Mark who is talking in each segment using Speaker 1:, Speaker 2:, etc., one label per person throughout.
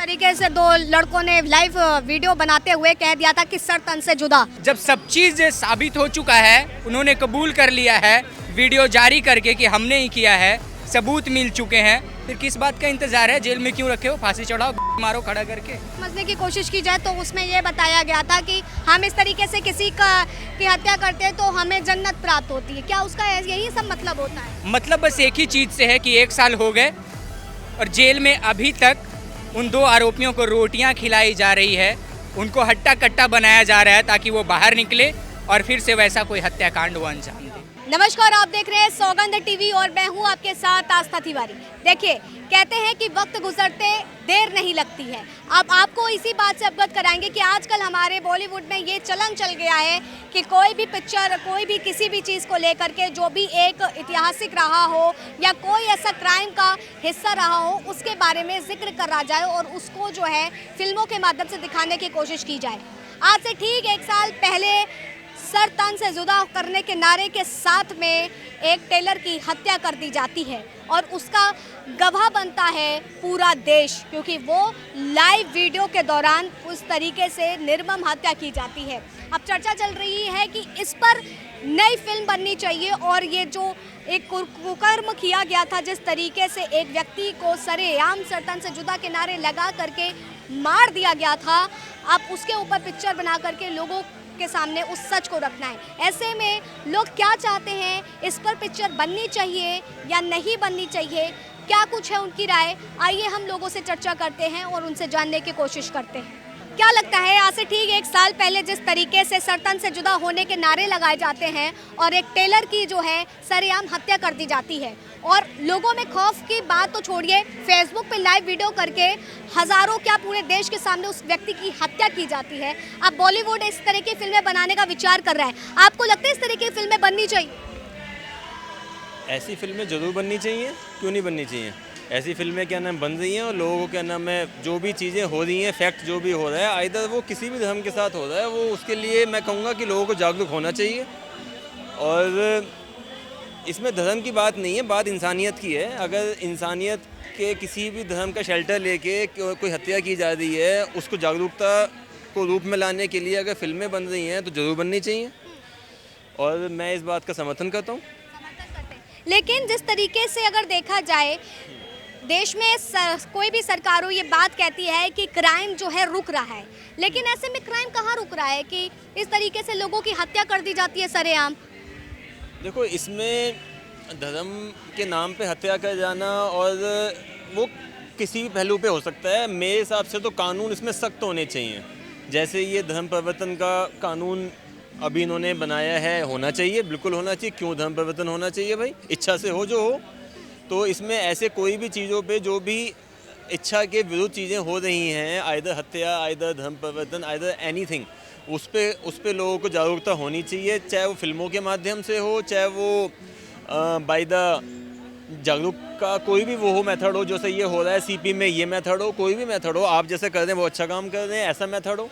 Speaker 1: तरीके से दो लड़कों ने लाइव वीडियो बनाते हुए कह दिया था कि सर तन से जुदा।
Speaker 2: जब सब चीज साबित हो चुका है, उन्होंने कबूल कर लिया है वीडियो जारी करके कि हमने ही किया है, सबूत मिल चुके हैं, फिर किस बात का इंतजार है? जेल में क्यों रखे हो? फांसी चढ़ाओ, मारो खड़ा करके।
Speaker 1: समझने की कोशिश की जाए तो उसमें ये बताया गया था कि हम इस तरीके से किसी की हत्या करते हैं तो हमें जन्नत प्राप्त होती है। क्या उसका यही सब मतलब होता है?
Speaker 2: मतलब बस एक ही चीज से है कि 1 साल हो गए और जेल में अभी तक उन 2 आरोपियों को रोटियां खिलाई जा रही है, उनको हट्टा कट्टा बनाया जा रहा है ताकि वो बाहर निकले और फिर से वैसा कोई हत्याकांड वो अंजाम दे।
Speaker 1: नमस्कार, आप देख रहे हैं सौगंध टीवी और मैं हूं आपके साथ आस्था तिवारी। देखिए, कहते हैं कि वक्त गुजरते देर नहीं लगती है। अब आपको इसी बात से अवगत कराएंगे कि आजकल हमारे बॉलीवुड में ये चलन चल गया है कि कोई भी पिक्चर, कोई भी किसी भी चीज़ को लेकर के जो भी एक ऐतिहासिक रहा हो या कोई ऐसा क्राइम का हिस्सा रहा हो, उसके बारे में जिक्र करा जाए और उसको जो है फिल्मों के माध्यम से दिखाने की कोशिश की जाए। आज से ठीक 1 साल पहले सर तन से जुदा करने के नारे के साथ में एक टेलर की हत्या कर दी जाती है और उसका गवाह बनता है पूरा देश, क्योंकि वो लाइव वीडियो के दौरान उस तरीके से निर्मम हत्या की जाती है। अब चर्चा चल रही है कि इस पर नई फिल्म बननी चाहिए और ये जो एक कुकर्म किया गया था, जिस तरीके से एक व्यक्ति को सरेआम सर तन से जुदा के नारे लगा करके मार दिया गया था, अब उसके ऊपर पिक्चर बना करके लोगों के सामने उस सच को रखना है। ऐसे में लोग क्या चाहते हैं, इस पर पिक्चर बननी चाहिए या नहीं बननी चाहिए, क्या कुछ है उनकी राय? आइए हम लोगों से चर्चा करते हैं और उनसे जानने की कोशिश करते हैं। क्या लगता है, आज से ठीक 1 साल पहले जिस तरीके से सर तन से जुदा होने के नारे लगाए जाते हैं और एक टेलर की जो है सरेआम हत्या कर दी जाती है और लोगों में खौफ की बात तो छोड़िए, फेसबुक पे लाइव वीडियो करके हज़ारों, क्या पूरे देश के सामने उस व्यक्ति की हत्या की जाती है। अब बॉलीवुड इस तरह की फिल्में बनाने का विचार कर रहा है। आपको लगता है इस तरह की फिल्में बननी चाहिए?
Speaker 3: ऐसी फिल्में ज़रूर बननी चाहिए, क्यों नहीं बननी चाहिए। ऐसी फिल्में क्या नाम बन रही हैं और लोगों को क्या नाम है, जो भी चीज़ें हो रही हैं, फैक्ट जो भी हो रहा है, आइदर वो किसी भी धर्म के साथ हो रहा है, वो उसके लिए मैं कहूँगा कि लोगों को जागरूक होना चाहिए। और इसमें धर्म की बात नहीं है, बात इंसानियत की है। अगर इंसानियत के किसी भी धर्म का शेल्टर लेके कोई हत्या की जा रही है, उसको जागरूकता को रूप में लाने के लिए अगर फिल्में बन रही हैं तो ज़रूर बननी चाहिए और मैं इस बात का समर्थन करता हूँ।
Speaker 1: लेकिन जिस तरीके से अगर देखा जाए, देश में कोई भी सरकार हो, ये बात कहती है कि क्राइम जो है रुक रहा है, लेकिन ऐसे में क्राइम कहाँ रुक रहा है कि इस तरीके से लोगों की हत्या कर दी जाती है सरेआम?
Speaker 3: देखो, इसमें धर्म के नाम पे हत्या कर जाना और वो किसी भी पहलू पे हो सकता है। मेरे हिसाब से तो कानून इसमें सख्त होने चाहिए। जैसे ये धर्म परिवर्तन का कानून अभी इन्होंने बनाया है, होना चाहिए, बिल्कुल होना चाहिए। क्यों धर्म परिवर्तन होना चाहिए भाई? इच्छा से हो जो हो। तो इसमें ऐसे कोई भी चीज़ों पे जो भी इच्छा के विरुद्ध चीज़ें हो रही हैं, आइदर हत्या, आइदर धर्म परिवर्तन, आइदर एनीथिंग, उस पे लोगों को जागरूकता होनी चाहिए। चाहे वो फिल्मों के माध्यम से हो, चाहे वो बाय द जागरूक का कोई भी वो हो मेथड हो, जैसे ये हो रहा है सीपी में, ये मेथड हो, कोई भी मेथड हो, आप जैसे कर रहे हैं वो अच्छा काम कर रहे हैं, ऐसा मेथड हो,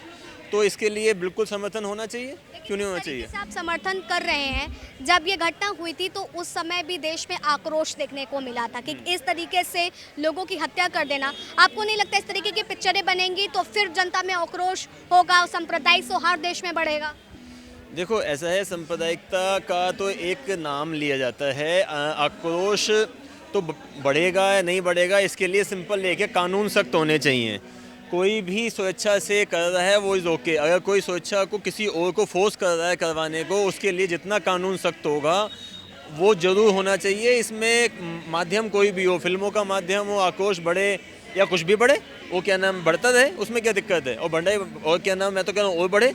Speaker 3: तो इसके लिए बिल्कुल समर्थन होना चाहिए। क्यों नहीं होना चाहिए?
Speaker 1: आप समर्थन कर रहे हैं। जब ये घटना हुई थी तो उस समय भी देश में आक्रोश देखने को मिला था कि इस तरीके से लोगों की हत्या कर देना। आपको नहीं लगता इस तरीके की पिक्चरें बनेंगी तो फिर जनता में आक्रोश होगा, सांप्रदायिक सौहार्द देश में बढ़ेगा?
Speaker 3: देखो, ऐसा है, सांप्रदायिकता का तो एक नाम लिया जाता है, आक्रोश तो बढ़ेगा या नहीं बढ़ेगा, इसके लिए सिंपल लेके कानून सख्त होने चाहिए। कोई भी स्वेच्छा से कर रहा है वो इज़ ओके। अगर कोई स्वेच्छा को किसी और को फोर्स कर रहा है करवाने को, उसके लिए जितना कानून सख्त होगा वो ज़रूर होना चाहिए। इसमें माध्यम कोई भी हो, फिल्मों का माध्यम हो, आक्रोश बढ़े या कुछ भी बढ़े, वो क्या नाम बढ़ता रहे, उसमें क्या दिक्कत है? और बढ़े, और क्या नाम, मैं तो कह रहा हूँ और बढ़े।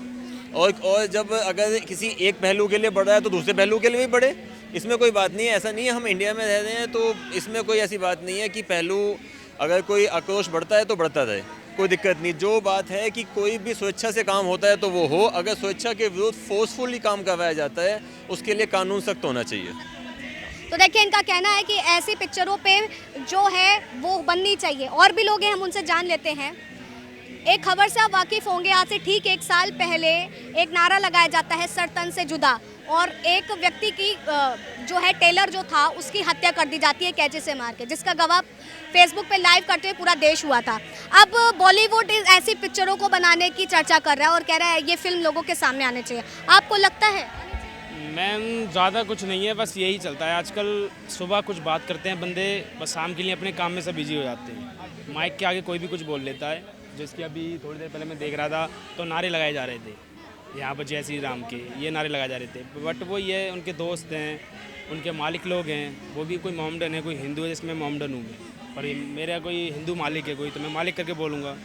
Speaker 3: और जब अगर किसी एक पहलू के लिए बढ़ रहा है तो दूसरे पहलू के लिए भी बढ़े, इसमें कोई बात नहीं है। ऐसा नहीं है, हम इंडिया में रह रहे हैं तो इसमें कोई ऐसी बात नहीं है कि पहलू अगर कोई आक्रोश बढ़ता है तो बढ़ता रहे, कोई दिक्कत नहीं। जो बात है कि कोई भी स्वेच्छा से काम होता है तो वो हो, अगर स्वेच्छा के विरुद्ध फोर्सफुली काम करवाया जाता है उसके लिए कानून सख्त होना चाहिए।
Speaker 1: तो देखिए, इनका कहना है कि ऐसी पिक्चरों पे जो है वो बननी चाहिए। और भी लोग हैं, हम उनसे जान लेते हैं। एक खबर से आप वाकिफ होंगे, आज से ठीक एक साल पहले एक नारा लगाया जाता है सर तन से जुदा, और एक व्यक्ति की जो है टेलर जो था उसकी हत्या कर दी जाती है कैंची से मार के, जिसका गवाह फेसबुक पे लाइव करते हुए पूरा देश हुआ था। अब बॉलीवुड ऐसी पिक्चरों को बनाने की चर्चा कर रहा है और कह रहा है ये फिल्म लोगों के सामने आने चाहिए। आपको लगता है?
Speaker 4: मैम ज़्यादा कुछ नहीं है, बस यही चलता है आजकल। सुबह कुछ बात करते हैं बंदे, बस शाम के लिए अपने काम में सब बिजी हो जाते हैं। माइक के आगे कोई भी कुछ बोल लेता है। जिसकी अभी थोड़ी देर पहले मैं देख रहा था तो नारे लगाए जा रहे थे यहाँ पर जय श्री राम के, ये नारे लगाए जा रहे थे। बट वो ये उनके दोस्त हैं, उनके मालिक लोग हैं, वो भी कोई मोहम्मडन है, कोई हिंदू है, जिसमें मोहम्मडन हूँ मैं, और मेरा कोई हिंदू मालिक है कोई, तो मैं मालिक करके बोलूँगा।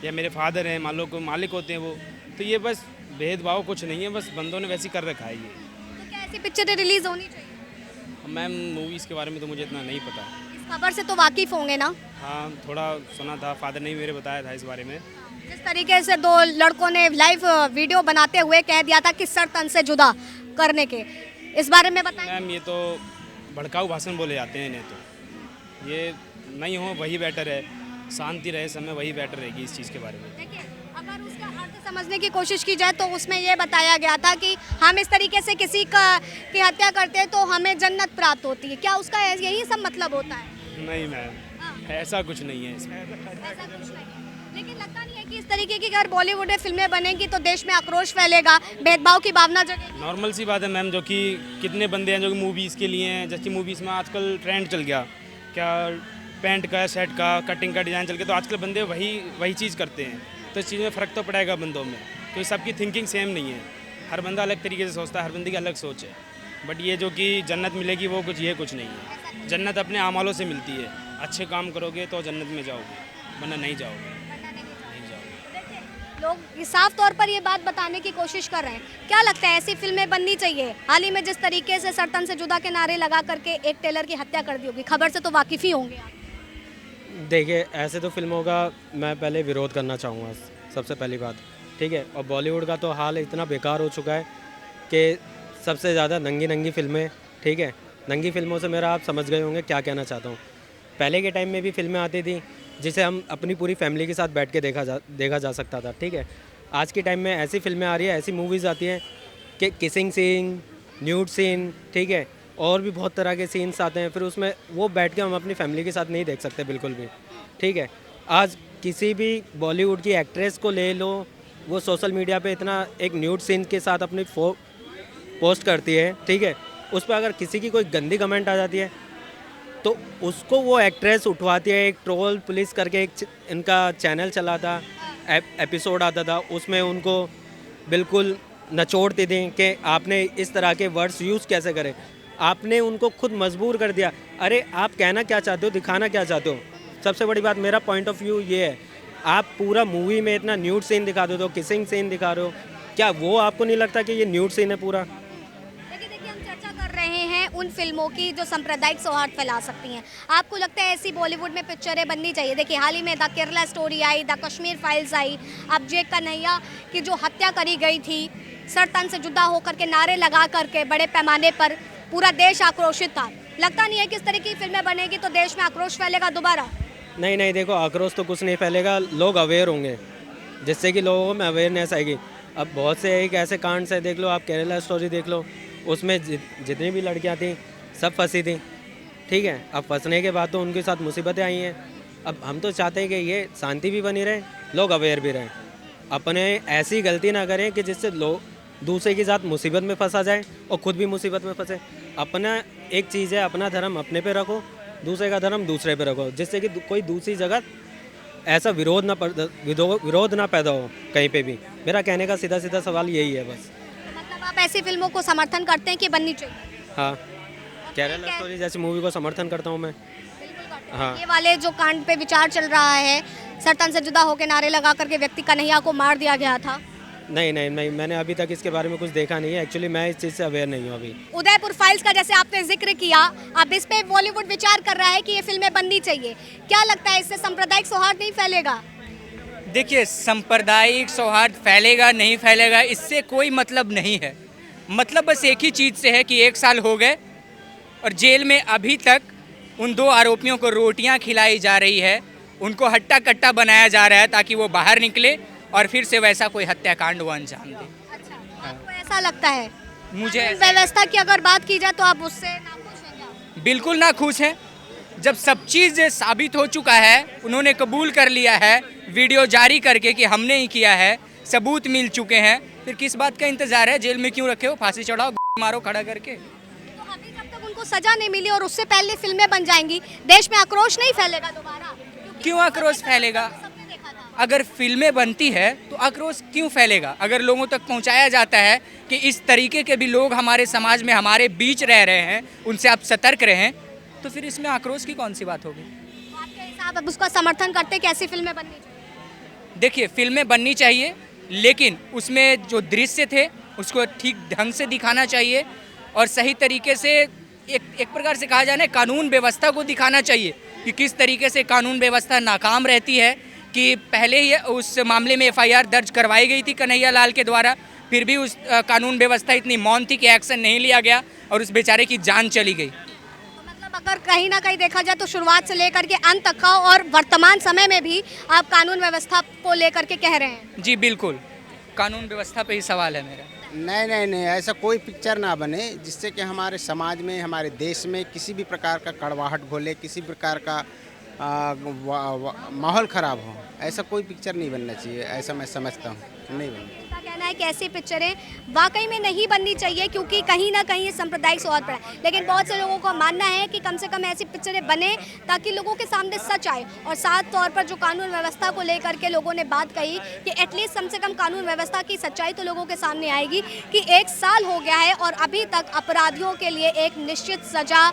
Speaker 4: या मेरे फादर हैं, मान लो कोई मालिक होते हैं वो, तो ये बस भेदभाव कुछ नहीं है, बस बंदों ने वैसी कर रखा है ये।
Speaker 1: तो क्या ऐसी पिक्चरें रिलीज होनी चाहिए?
Speaker 4: मैम मूवीज़ के बारे में तो मुझे इतना नहीं पता।
Speaker 1: इस खबर से तो वाकिफ होंगे ना?
Speaker 4: हाँ, थोड़ा सुना था, फादर ने भी मेरे बताया था इस बारे में।
Speaker 1: जिस तरीके से दो लड़कों ने लाइव वीडियो बनाते हुए कह दिया था कि सर तन से जुदा करने के, इस बारे में बताएं।
Speaker 4: मैम ये तो भड़काऊ भाषण बोले जाते हैं इन्हें, तो ये नहीं हो वही बेटर है, शांति रहे समय, वही बेटर रहेगी इस चीज़ के बारे में।
Speaker 1: देखिए, अगर उसका अर्थ समझने की कोशिश की जाए तो उसमें ये बताया गया था कि हम इस तरीके से किसी की हत्या करते हैं तो हमें जन्नत प्राप्त होती है। क्या उसका यही सब मतलब होता है?
Speaker 4: नहीं मैम, ऐसा कुछ नहीं है इसमें।
Speaker 1: ऐसा कुछ नहीं है। लेकिन लगता नहीं है कि इस तरीके की अगर बॉलीवुड में फिल्में बनेंगी तो देश में आक्रोश फैलेगा, भेदभाव की भावना जगेगी।
Speaker 4: नॉर्मल सी बात है मैम, जो कि कितने बंदे हैं जो कि मूवीज़ के लिए हैं, जैसे मूवीज़ में आजकल ट्रेंड चल गया क्या, पैंट का, शर्ट का, कटिंग का डिज़ाइन चल गया, तो आजकल बंदे वही चीज़ करते हैं। तो इस चीज़ में फ़र्क तो पड़ेगा बंदों में, क्योंकि सबकी थिंकिंग सेम नहीं है, हर बंदा अलग तरीके से सोचता है, हर बंदे की अलग सोच है। बट ये जो कि जन्नत मिलेगी वो कुछ नहीं है। जन्नत अपने आमालों से मिलती है, अच्छे काम करोगे तो जन्नत में जाओगे, वरना नहीं जाओगे।
Speaker 1: लोग साफ तौर पर ये बात बताने की कोशिश कर रहे हैं। क्या लगता है ऐसी फिल्में बननी चाहिए? हाल ही में जिस तरीके से सर तन से जुदा के नारे लगा करके एक टेलर की हत्या कर दी होगी, खबर से तो वाकिफ ही होंगे आप।
Speaker 5: देखिए, ऐसे तो फिल्मों का मैं पहले विरोध करना चाहूँगा, सबसे पहली बात, ठीक है। और बॉलीवुड का तो हाल इतना बेकार हो चुका है कि सबसे ज़्यादा नंगी फिल्में, ठीक है। नंगी फिल्मों से मेरा आप समझ गए होंगे क्या कहना चाहता हूँ। पहले के टाइम में भी फिल्में आती थी जिसे हम अपनी पूरी फैमिली के साथ बैठ के देखा जा सकता था, ठीक है। आज के टाइम में ऐसी फिल्में आ रही है, ऐसी मूवीज़ आती हैं कि किसिंग सीन, न्यूड सीन, ठीक है, और भी बहुत तरह के सीन्स आते हैं। फिर उसमें वो बैठ के हम अपनी फैमिली के साथ नहीं देख सकते बिल्कुल भी, ठीक है। आज किसी भी बॉलीवुड की एक्ट्रेस को ले लो, वो सोशल मीडिया पे इतना एक न्यूड सीन के साथ अपनी पोस्ट करती है, ठीक है। उस पर अगर किसी की कोई गंदी कमेंट आ जाती है तो उसको वो एक्ट्रेस उठवाती है। एक ट्रोल पुलिस करके एक इनका चैनल चला था, एपिसोड आता था, उसमें उनको बिल्कुल नचोड़ते थे कि आपने इस तरह के वर्ड्स यूज़ कैसे करें। आपने उनको खुद मजबूर कर दिया। अरे आप कहना क्या चाहते हो, दिखाना क्या चाहते हो? सबसे बड़ी बात, मेरा पॉइंट ऑफ व्यू ये है, आप पूरा मूवी में इतना न्यूड सीन दिखा दो, तो किसिंग सीन दिखा रहे हो, क्या वो आपको नहीं लगता कि ये न्यूड सीन है पूरा?
Speaker 1: देखिए, हम चर्चा कर रहे हैं उन फिल्मों की जो सांप्रदायिक सौहार्द फैला सकती हैं। आपको लगता है ऐसी बॉलीवुड में पिक्चरें बननी चाहिए? देखिए, हाल ही में द केरला स्टोरी आई, द कश्मीर फाइल्स आई, अब जे कन्हैया की जो हत्या करी गई थी सर तन से जुदा होकर के नारे लगा करके, बड़े पैमाने पर पूरा देश आक्रोशित था। लगता नहीं है कि इस तरह की फिल्में बनेगी तो देश में आक्रोश फैलेगा दोबारा?
Speaker 5: नहीं, देखो, आक्रोश तो कुछ नहीं फैलेगा, लोग अवेयर होंगे, जिससे कि लोगों में अवेयरनेस आएगी। अब बहुत से एक ऐसे कांड से देख लो, आप केरला स्टोरी देख लो, उसमें जितनी भी लड़कियां थीं सब फंसी थी, ठीक है। अब फंसने के बाद तो उनके साथ मुसीबतें आई हैं। अब हम तो चाहते हैं कि ये शांति भी बनी रहे, लोग अवेयर भी रहें, अपने ऐसी गलती ना करें कि जिससे लोग दूसरे के साथ मुसीबत में फंसा जाए और ख़ुद भी मुसीबत में फंसे। अपना एक चीज़ है, अपना धर्म अपने पे रखो, दूसरे का धर्म दूसरे पे रखो, जिससे कि कोई दूसरी जगह ऐसा विरोध ना पैदा हो कहीं पे भी। मेरा कहने का सीधा सवाल यही है बस।
Speaker 1: मतलब आप ऐसी फिल्मों को समर्थन करते हैं कि बननी चाहिए?
Speaker 5: हाँ, केरला स्टोरी जैसी मूवी को समर्थन करता हूँ मैं। हाँ,
Speaker 1: ये वाले जो कांड पे विचार चल रहा है, सर तन से जुदा होकर नारे लगा करके व्यक्ति कन्हैया को मार दिया गया था।
Speaker 5: नहीं, मैंने अभी तक इसके बारे में कुछ देखा नहीं है। एक्चुअली मैं इस चीज़ से अवेयर नहीं हूँ अभी।
Speaker 1: उदयपुर फाइल्स का जैसे आपने जिक्र किया, अब इस पे बॉलीवुड विचार कर रहा है कि ये फिल्में बननी चाहिए। क्या लगता है इससे सांप्रदायिक सौहार्द नहीं फैलेगा?
Speaker 2: देखिए, सांप्रदायिक सौहार्द फैलेगा नहीं फैलेगा इससे कोई मतलब नहीं है। मतलब बस एक ही चीज़ से है कि 1 साल हो गए और जेल में अभी तक उन 2 आरोपियों को रोटियां खिलाई जा रही है, उनको हट्टा कट्टा बनाया जा रहा है ताकि वो बाहर निकले और फिर से वैसा कोई हत्याकांड वो अंजाम दे।
Speaker 1: अच्छा, आपको ऐसा लगता है?
Speaker 2: मुझे
Speaker 1: कानून व्यवस्था की अगर बात की जाए तो आप उससे नाखुश हैं क्या?
Speaker 2: बिल्कुल ना खुश हैं। जब सब चीज़ साबित हो चुका है, उन्होंने कबूल कर लिया है वीडियो जारी करके कि हमने ही किया है, सबूत मिल चुके हैं, फिर किस बात का इंतजार है? जेल में क्यों रखे हो? फांसी चढ़ाओ, मारो खड़ा करके।
Speaker 1: तो अभी जब तक उनको सजा नहीं मिली और उससे पहले फिल्में बन जाएंगी, देश में आक्रोश नहीं फैलेगा दोबारा?
Speaker 2: क्यों आक्रोश फैलेगा?
Speaker 1: सबने देखा था।
Speaker 2: अगर फिल्में बनती है तो आक्रोश क्यों फैलेगा? अगर लोगों तक पहुंचाया जाता है कि इस तरीके के भी लोग हमारे समाज में हमारे बीच रह रहे हैं, उनसे आप सतर्क रहें, तो फिर इसमें आक्रोश की कौन सी बात होगी?
Speaker 1: तो आपके हिसाब अब उसका समर्थन करते हैं कि ऐसी फिल्में बननी चाहिए?
Speaker 2: देखिए, फिल्में बननी चाहिए, लेकिन उसमें जो दृश्य थे उसको ठीक ढंग से दिखाना चाहिए और सही तरीके से एक प्रकार से कहा जाए ना, कानून व्यवस्था को दिखाना चाहिए कि किस तरीके से कानून व्यवस्था नाकाम रहती है। कि पहले ही उस मामले में एफआईआर दर्ज करवाई गई थी कन्हैया लाल के द्वारा, फिर भी उस कानून व्यवस्था इतनी मौन थी कि एक्शन नहीं लिया गया और उस बेचारे की जान चली गई।
Speaker 1: तो मतलब अगर कहीं ना कहीं देखा जाए तो शुरुआत से लेकर के अंत तक का और वर्तमान समय में भी आप कानून व्यवस्था को लेकर के कह रहे हैं?
Speaker 2: जी बिल्कुल, कानून व्यवस्था पे ही सवाल है मेरा।
Speaker 6: नहीं, ऐसा कोई पिक्चर ना बने जिससे कि हमारे समाज में, हमारे देश में किसी भी प्रकार का कड़वाहट घोले, किसी प्रकार का माहौल ख़राब हो। ऐसा कोई पिक्चर नहीं बनना चाहिए, ऐसा मैं समझता हूँ, नहीं बनना चाहिए।
Speaker 1: उनका कहना है कि ऐसी पिक्चरें वाकई में नहीं बननी चाहिए क्योंकि कहीं ना कहीं ये सांप्रदायिक सौहार्द पड़ा है। लेकिन बहुत से लोगों का मानना है कि कम से कम ऐसी पिक्चरें बने ताकि लोगों के सामने सच आए। और साथ तौर पर जो कानून व्यवस्था को लेकर के लोगों ने बात कही कि एटलीस्ट कम से कम कानून व्यवस्था की सच्चाई तो लोगों के सामने आएगी कि 1 साल हो गया है और अभी तक अपराधियों के लिए एक निश्चित सजा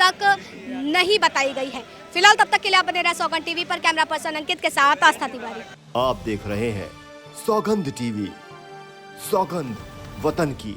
Speaker 1: तक नहीं बताई गई है। फिलहाल तब तक के लिए आप बने रहे सौगंध टीवी पर। कैमरा पर्सन अंकित के साथ आस्था तिवारी।
Speaker 7: आप देख रहे हैं सौगंध टीवी, सौगंध वतन की।